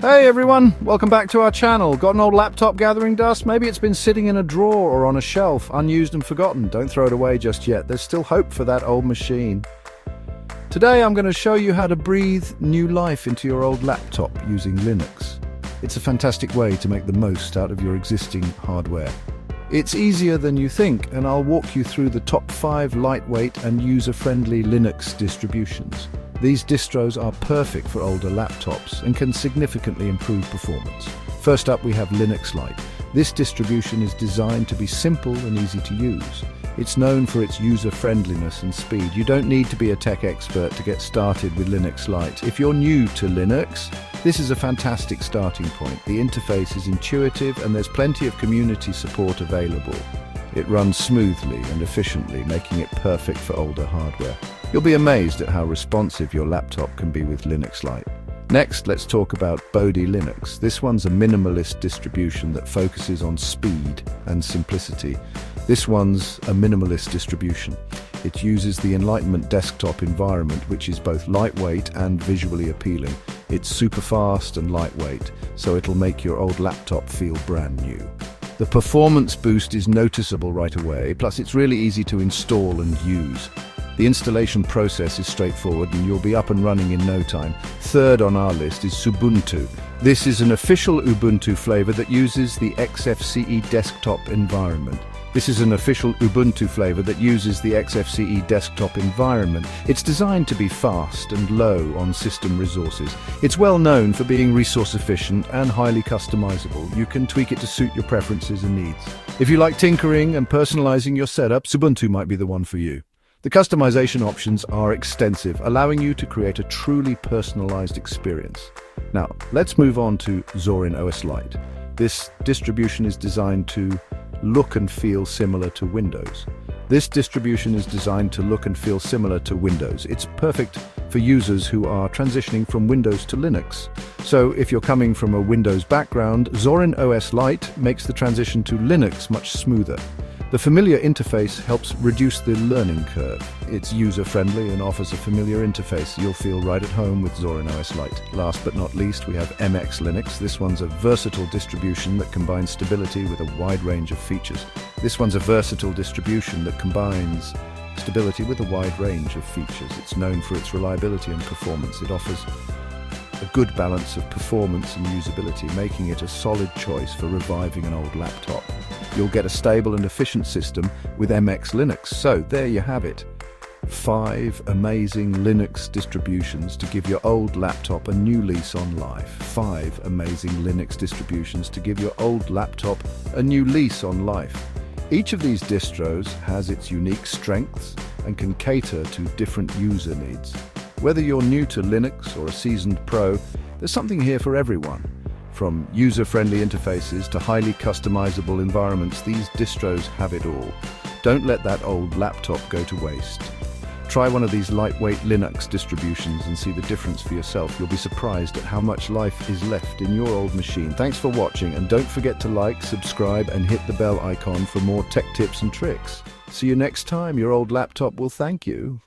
Hey everyone, welcome back to our channel. Got an old laptop gathering dust? Maybe it's been sitting in a drawer or on a shelf, unused and forgotten. Don't throw it away just yet. There's still hope for that old machine. Today I'm going to show you how to breathe new life into your old laptop using Linux. It's a fantastic way to make the most out of your existing hardware. It's easier than you think, and I'll walk you through the top 5 lightweight and user-friendly Linux distributions. These distros are perfect for older laptops and can significantly improve performance. First up, we have Linux Lite. This distribution is designed to be simple and easy to use. It's known for its user-friendliness and speed. You don't need to be a tech expert to get started with Linux Lite. If you're new to Linux, this is a fantastic starting point. The interface is intuitive and there's plenty of community support available. It runs smoothly and efficiently, making it perfect for older hardware. You'll be amazed at how responsive your laptop can be with Linux Lite. Next, let's talk about Bodhi Linux. This one's a minimalist distribution that focuses on speed and simplicity. This one's a minimalist distribution. It uses the Enlightenment desktop environment, which is both lightweight and visually appealing. It's super fast and lightweight, so it'll make your old laptop feel brand new. The performance boost is noticeable right away, plus it's really easy to install and use. The installation process is straightforward and you'll be up and running in no time. Third on our list is Xubuntu. This is an official Ubuntu flavor that uses the XFCE desktop environment. It's designed to be fast and low on system resources. It's well known for being resource efficient and highly customizable. You can tweak it to suit your preferences and needs. If you like tinkering and personalizing your setup, Xubuntu might be the one for you. The customization options are extensive, allowing you to create a truly personalized experience. Now, let's move on to Zorin OS Lite. This distribution is designed to look and feel similar to Windows. It's perfect for users who are transitioning from Windows to Linux. So if you're coming from a Windows background, Zorin OS Lite makes the transition to Linux much smoother. The familiar interface helps reduce the learning curve. It's user-friendly and offers a familiar interface. You'll feel right at home with Zorin OS Lite. Last but not least, we have MX Linux. This one's a versatile distribution that combines stability with a wide range of features. It's known for its reliability and performance. It offers a good balance of performance and usability, making it a solid choice for reviving an old laptop. You'll get a stable and efficient system with MX Linux. So there you have it. 5 amazing Linux distributions to give your old laptop a new lease on life. 5 amazing Linux distributions to give your old laptop a new lease on life. Each of these distros has its unique strengths and can cater to different user needs. Whether you're new to Linux or a seasoned pro, there's something here for everyone. From user-friendly interfaces to highly customizable environments, these distros have it all. Don't let that old laptop go to waste. Try one of these lightweight Linux distributions and see the difference for yourself. You'll be surprised at how much life is left in your old machine. Thanks for watching, and don't forget to like, subscribe, and hit the bell icon for more tech tips and tricks. See you next time. Your old laptop will thank you.